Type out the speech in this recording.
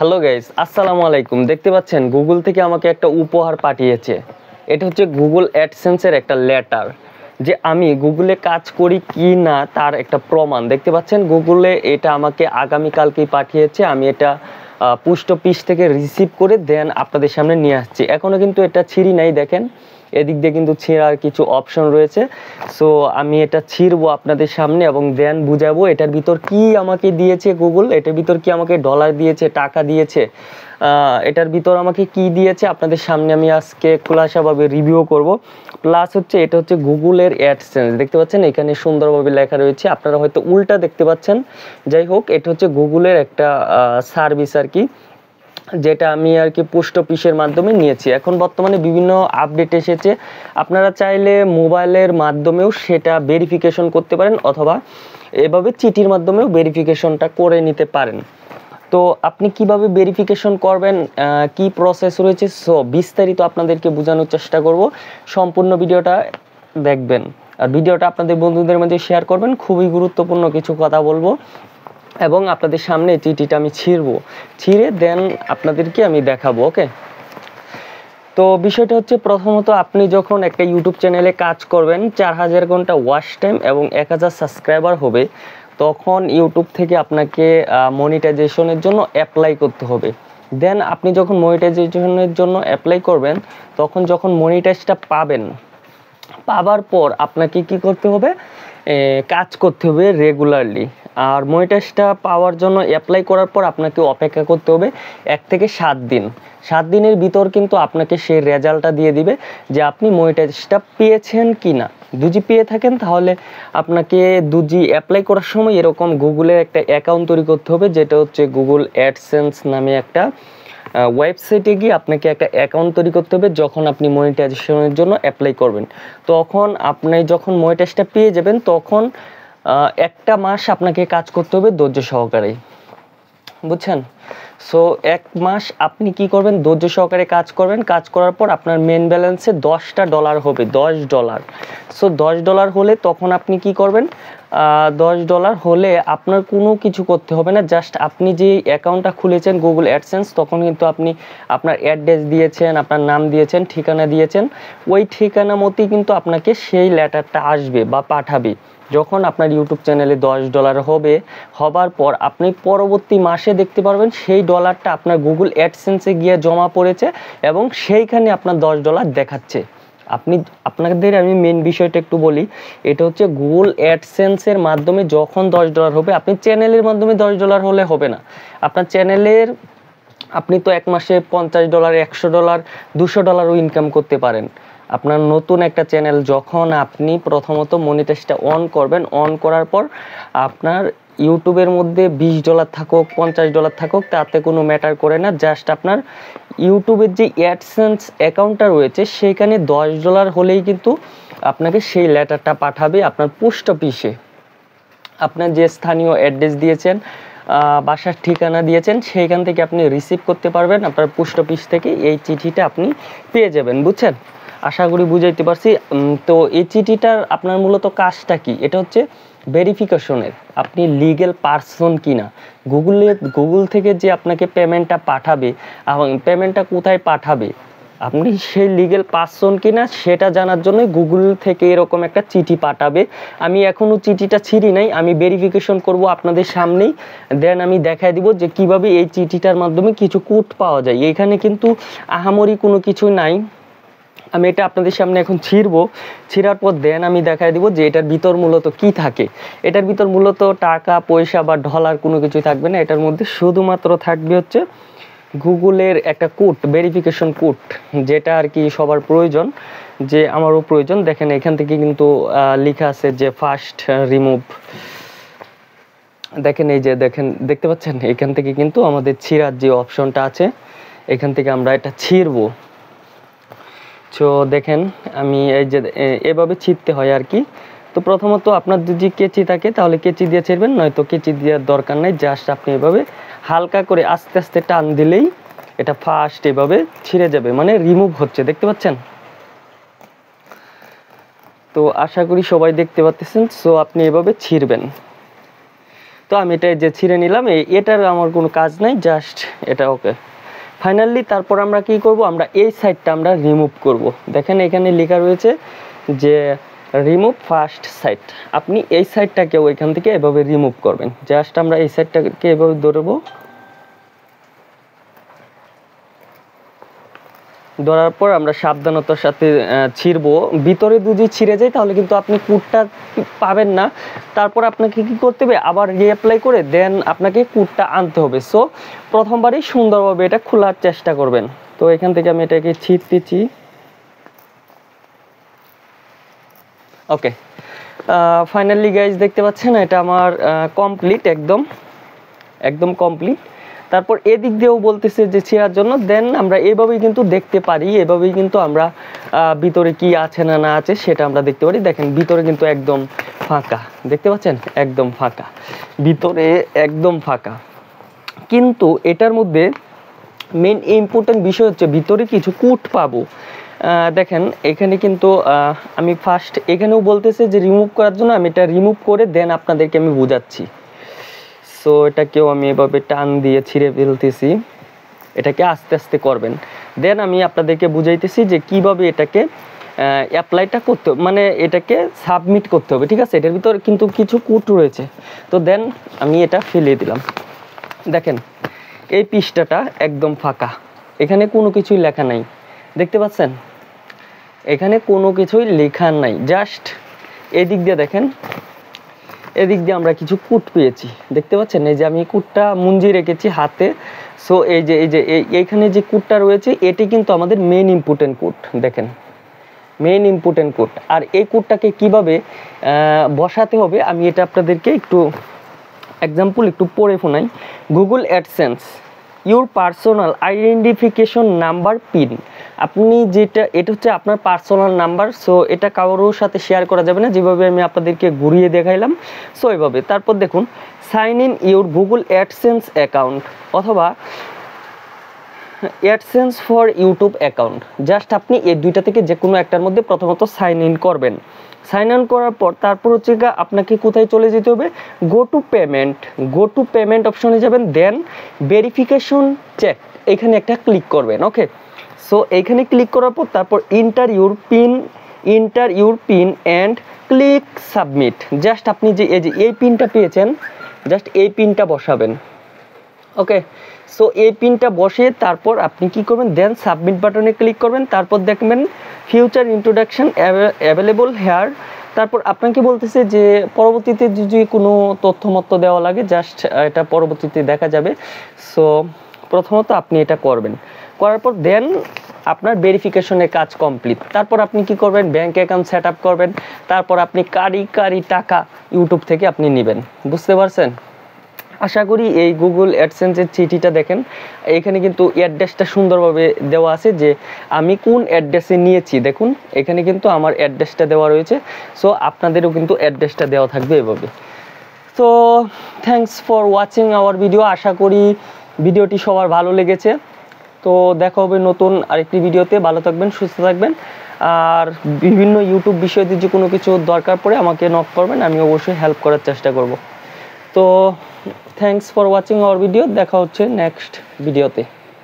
Hello guys, আসসালামু আলাইকুম। দেখতে পাচ্ছেন গুগল থেকে আমাকে একটা উপহার পাঠিয়েছে। এটা হচ্ছে গুগল অ্যাডসেন্সের একটা লেটার, যে আমি গুগলে কাজ করি কি না তার একটা প্রমাণ। দেখতে পাচ্ছেন গুগলে এটা আমাকে আগামীকালকেই পাঠিয়েছে। আমি এটা পোস্ট অফিস থেকে রিসিভ করে দেন আপনাদের সামনে নিয়ে আসছি। এখনও কিন্তু এটা ছিঁড়ি নাই, দেখেন এদিক দিয়ে কিন্তু ছিঁড়ার কিছু অপশন রয়েছে। সো আমি এটা ছিঁড়বো আপনাদের সামনে এবং দেন বুঝাবো এটার ভিতর কি আমাকে দিয়েছে গুগল, এটার ভিতর কি আমাকে ডলার দিয়েছে, টাকা দিয়েছে, এটার ভিতর আমাকে কি দিয়েছে আপনাদের সামনে আমি আজকে খোলাসাভাবে রিভিউ করব। প্লাস হচ্ছে এটা হচ্ছে গুগলের অ্যাডসেন্স, দেখতে পাচ্ছেন এখানে সুন্দরভাবে লেখা রয়েছে, আপনারা হয়তো উল্টা দেখতে পাচ্ছেন। যাই হোক, এটা হচ্ছে গুগলের একটা সার্ভিস আর কি, যেটা আমি আর কি পোস্ট অফিসের মাধ্যমে নিয়েছি। এখন বর্তমানে বিভিন্ন আপডেট এসেছে, আপনারা চাইলে মোবাইলের মাধ্যমেও সেটা ভেরিফিকেশন করতে পারেন, অথবা এভাবে চিঠির মাধ্যমেও ভেরিফিকেশনটা করে নিতে পারেন। তো আপনি কিভাবে ভেরিফিকেশন করবেন, কি প্রসেস রয়েছে, সো বিস্তারিত আপনাদেরকে বোঝানোর চেষ্টা করব। সম্পূর্ণ ভিডিওটা দেখবেন আর ভিডিওটা আপনাদের বন্ধুদের মধ্যে শেয়ার করবেন। খুবই গুরুত্বপূর্ণ কিছু কথা বলবো এবং আপনাদের সামনে চিঠিটা আমি ছিঁড়ে দেন আপনাদেরকে আমি দেখাবো। ওকে, তো বিষয়টা হচ্ছে, প্রথমত আপনি যখন একটা ইউটিউব চ্যানেলে কাজ করবেন, 4000 ঘন্টা ওয়াচ টাইম এবং 1000 সাবস্ক্রাইবার হবে, তখন ইউটিউব থেকে আপনাকে মনিটাইজেশনের জন্য অ্যাপ্লাই করতে হবে। দেন আপনি যখন মনিটাইজেশনের জন্য অ্যাপ্লাই করবেন, তখন যখন মনিটাইজটা পাবার পর আপনাকে কি করতে হবে, কাজ করতে হবে রেগুলারলি। আর মনিটাইজটা পাওয়ার জন্য অ্যাপ্লাই করার পর আপনাকে অপেক্ষা করতে হবে 1 থেকে 7 দিন। 7 দিনের ভিতর কিন্তু আপনাকে সেই রেজাল্টটা দিয়ে দিবে যে আপনি মনিটাইজটা পেয়েছেন কি না। দুজি পেয়ে থাকেন তাহলে আপনাকে দুজি অ্যাপ্লাই করার সময় এরকম গুগলের একটা অ্যাকাউন্ট তৈরি করতে হবে, যেটা হচ্ছে গুগল অ্যাডসেন্স নামে একটা ওয়েবসাইটে গিয়ে আপনাকে একটা অ্যাকাউন্ট তৈরি করতে হবে। যখন আপনি মনিটাইজেশনের জন্য অ্যাপ্লাই করবেন, তখন আপনি যখন মনিটাইজটা পেয়ে যাবেন, তখন 1 মাস আপনাকে কাজ করতে হবে ধৈর্য সহকারে, বুঝছেন? সো 1 মাস আপনি কি করবেন, ধৈর্য সহকারে কাজ করবেন। কাজ করার পর আপনার মেন ব্যালেন্সে $10 হবে, $10। সো $10 হলে তখন আপনি কি করবেন, $10 হলে আপনার কোনো কিছু করতে হবে না। জাস্ট আপনি যে অ্যাকাউন্টটা খুলেছেন গুগল অ্যাডসেন্স, তখন কিন্তু আপনি আপনার অ্যাড্রেস দিয়েছেন, আপনার নাম দিয়েছেন, ঠিকানা দিয়েছেন, ওই ঠিকানা মতোই কিন্তু আপনাকে সেই লেটারটা আসবে বা পাঠাবে। যখন আপনার ইউটিউব চ্যানেলে $10 হবার পর আপনি পরবর্তী মাসে দেখতে পারবেন সেই ডলারটা আপনার গুগল অ্যাডসেন্সে গিয়ে জমা পড়েছে এবং সেইখানে আপনার $10 দেখাচ্ছে। আপনাদের আমি মেন বিষয়টা একটু বলি, এটা হচ্ছে গুগল অ্যাডসেন্সের মাধ্যমে যখন $10 হবে, আপনি চ্যানেলের মাধ্যমে $10 হলে হবে না। আপনার চ্যানেলের আপনি তো 1 মাসে $50, $100, $200ও ইনকাম করতে পারেন। আপনার নতুন একটা চ্যানেল যখন আপনি প্রথমত মনিটাইজটা অন করবেন, অন করার পর আপনার ইউটিউবের মধ্যে $20 থাকুক, $50 থাকুক, তাতে কোনো ম্যাটার করে না। জাস্ট আপনার ইউটিউবের যে অ্যাডসেন্স অ্যাকাউন্টটা রয়েছে সেইখানে $10 হলেই কিন্তু আপনাকে সেই লেটারটা পাঠাবে আপনার পোস্ট অফিসে। আপনার যে স্থানীয় অ্যাড্রেস দিয়েছেন, বাসার ঠিকানা দিয়েছেন, সেইখান থেকে আপনি রিসিভ করতে পারবেন। আপনার পোস্ট অফিস থেকে এই চিঠিটা আপনি পেয়ে যাবেন, বুঝছেন? আশা করি বুঝাইতে পারছি। তো এই চিঠিটার আপনার মূলত কাজটা কি, এটা হচ্ছে ভেরিফিকেশনের, আপনি লিগ্যাল পারসন কিনা। গুগল থেকে যে আপনাকে পেমেন্টটা পাঠাবে এবং পেমেন্টটা কোথায় পাঠাবে, আপনি সেই লিগ্যাল পারসন কিনা সেটা জানার জন্য গুগল থেকে এরকম একটা চিঠি পাঠাবে। আমি এখনও চিঠিটা ছিঁড়ি নাই, আমি ভেরিফিকেশন করব আপনাদের সামনেই। দেন আমি দেখাই দিব যে কিভাবে এই চিঠিটার মাধ্যমে কিছু কোড পাওয়া যায়। এইখানে কিন্তু আহামরি কোনো কিছু নাই। আমি এটা আপনাদের সামনে এখন ছিঁড়ার পর দেন আমি দেখাই দিব যে এটার ভিতর মূলত কি থাকে। এটার ভিতর মূলত টাকা পয়সা বা ডলার কোনো কিছুই থাকবে না। এটার মধ্যে শুধুমাত্র থাকবে হচ্ছে গুগলের একটা কোড, ভেরিফিকেশন কোড, যেটা আর কি সবার প্রয়োজন, যে আমারও প্রয়োজন। দেখেন এখান থেকে কিন্তু লেখা আছে যে ফার্স্ট রিমুভ। দেখেন এই যে দেখতে পাচ্ছেন, এখান থেকে কিন্তু আমাদের ছিঁড়ার যে অপশনটা আছে, এখান থেকে আমরা এটা ছিঁড়বো। তো দেখেন আমি এই যে এভাবে ছিঁড়তে হয় আর কি। তো প্রথমত আপনার যদি কেচি থাকে তাহলে কেচি দিয়ে ছিঁড়বেন, নয়তো কেচি দেওয়ার দরকার নেই। জাস্ট আপনি এভাবে হালকা করে আস্তে আস্তে টান দিলেই এটা ফার্স্ট এভাবে ছিঁড়ে যাবে, মানে রিমুভ হচ্ছে, দেখতে পাচ্ছেন? তো আশা করি সবাই দেখতে পাচ্ছেন। সো আপনি এভাবে ছিঁড়বেন। তো আমি এটা যে ছিঁড়ে নিলাম, এটার আমার কোনো কাজ নাই, জাস্ট এটা ওকে। ফাইনালি তারপর আমরা কি করব, আমরা এই সাইডটা আমরা রিমুভ করব। দেখেন এখানে লেখা রয়েছে যে রিমুভ ফার্স্ট সাইড। আপনি এই সাইডটাকে ওইখান থেকে এভাবে রিমুভ করবেন। জাস্ট আমরা এই সাইডটাকে এভাবে ধরবো, ধরার পর আমরা সাবধানতার সাথে ছিঁড়বো। ভিতরে যদি ছিঁড়ে যায় তাহলে কিন্তু আপনি কুটটা পাবেন না। তারপর আপনাকে কি করতে হবে, আবার রিঅ্যাপ্লাই করে দেন আপনাকে কুটটা আনতে হবে। সো প্রথমবারই সুন্দরভাবে এটা খোলার চেষ্টা করবেন। তো এখান থেকে আমি এটাকে ছিঁড়তেছি। ওকে, ফাইনালি গাইজ দেখতে পাচ্ছেন এটা আমার কমপ্লিট, একদম কমপ্লিট। তারপর এদিক দিয়েও বলতেছে যে ছেঁড়ার জন্য, দেন আমরা এভাবেই কিন্তু দেখতে পারি, এভাবেই কিন্তু আমরা ভিতরে কি আছে না না আছে সেটা আমরা দেখতে পারি। দেখেন ভিতরে কিন্তু একদম ফাঁকা, দেখতে পাচ্ছেন একদম ফাঁকা, ভিতরে একদম ফাঁকা। কিন্তু এটার মধ্যে মেন ইম্পর্টেন্ট বিষয় হচ্ছে ভিতরে কিছু কোড পাবো। দেখেন এখানে কিন্তু আমি ফার্স্ট এখানেও বলতেছে যে রিমুভ করার জন্য, আমি এটা রিমুভ করে দেন আপনাদেরকে আমি বোঝাচ্ছি। সো এটাকেও আমি এভাবে টান দিয়ে ছিঁড়ে ফেলতেছি, এটাকে আস্তে আস্তে করবেন। দেন আমি আপনাদেরকে বুঝাইতেছি যে কিভাবে এটাকে অ্যাপ্লাইটা করতে হবে, মানে এটাকে সাবমিট করতে হবে, ঠিক আছে। এটার ভিতর কিন্তু কিছু কোড রয়েছে। তো দেন আমি এটা ফেলে দিলাম। দেখেন এই পৃষ্ঠাটা একদম ফাঁকা, এখানে কোনো কিছুই লেখা নাই, দেখতে পাচ্ছেন এখানে কোনো কিছুই লেখা নাই। জাস্ট এদিক দিয়ে দেখেন, এদিক দিয়ে আমরা কিছু কোড পেয়েছি, দেখতে পাচ্ছেন। এই যে আমি কোডটা মুঞ্জি রেখেছি হাতে। সো এই যে এইখানে যে কোডটা রয়েছে এটি কিন্তু আমাদের মেইন ইম্পর্টেন্ট কোড। দেখেন মেইন ইম্পর্টেন্ট কোড। আর এই কোডটাকে কিভাবে বসাতে হবে আমি এটা আপনাদেরকে একটু এক্সাম্পল একটু পড়ে শোনাই। Google AdSense your personal identification number pin. আপনি যেটা, এটা হচ্ছে আপনার পার্সোনাল নাম্বার। সো এটা কারোর সাথে শেয়ার করা যাবে না, যেভাবে আমি আপনাদেরকে ঘুরিয়ে দেখাইলাম। সো এইভাবে তারপর দেখুন sign in your Google AdSense account অথবা AdSense for YouTube account. Just আপনি এই দুইটা থেকে যে কোনো একটার মধ্যে প্রথমত সাইন ইন করবেন। সাইন ইন করার পর তারপর হচ্ছে আপনাকে কোথায় চলে যেতে হবে, গো টু পেমেন্ট অপশনে যাবেন। দেন ভেরিফিকেশন চেক, এখানে একটা ক্লিক করবেন। ওকে, সো এইখানে ক্লিক করার পর তারপর inter your pin and click submit. Just আপনি যে এই পিনটা পেয়েছেন, জাস্ট এই পিনটা বসাবেন। ওকে, সো এই পিনটা বসিয়ে তারপর আপনি কি করবেন, দেন সাবমিট বাটনে ক্লিক করবেন। তারপর দেখবেন ফিউচার ইন্ট্রোডাকশন অ্যাভেলেবল হেয়ার। তারপর আপনাকে বলতেছে যে পরবর্তীতে যদি কোনো তথ্যমত্ত দেওয়া লাগে জাস্ট এটা পরবর্তীতে দেখা যাবে। সো প্রথমত আপনি এটা করবেন, করার পর দেন আপনার ভেরিফিকেশনের কাজ কমপ্লিট। তারপর আপনি কি করবেন, ব্যাঙ্ক অ্যাকাউন্ট সেট আপ করবেন। তারপর আপনি কারি টাকা ইউটিউব থেকে আপনি নেবেন। বুঝতে পারছেন? আশা করি এই গুগল অ্যাডসেন্সের চিঠিটা দেখেন, এখানে কিন্তু অ্যাড্রেসটা সুন্দরভাবে দেওয়া আছে যে আমি কোন অ্যাড্রেসে নিয়েছি। দেখুন এখানে কিন্তু আমার অ্যাড্রেসটা দেওয়া রয়েছে। সো আপনাদেরও কিন্তু অ্যাড্রেসটা দেওয়া থাকবে এভাবে। তো thanks for watching our video. আশা করি ভিডিওটি সবার ভালো লেগেছে। তো দেখা হবে নতুন আরেকটি ভিডিওতে। ভালো থাকবেন, সুস্থ থাকবেন। আর বিভিন্ন ইউটিউব বিষয়ে যদি কোনো কিছু দরকার পড়ে আমাকে নক করবেন, আমি অবশ্যই হেল্প করার চেষ্টা করব। তো thanks for watching our video. দেখা হচ্ছে নেক্সট ভিডিওতে।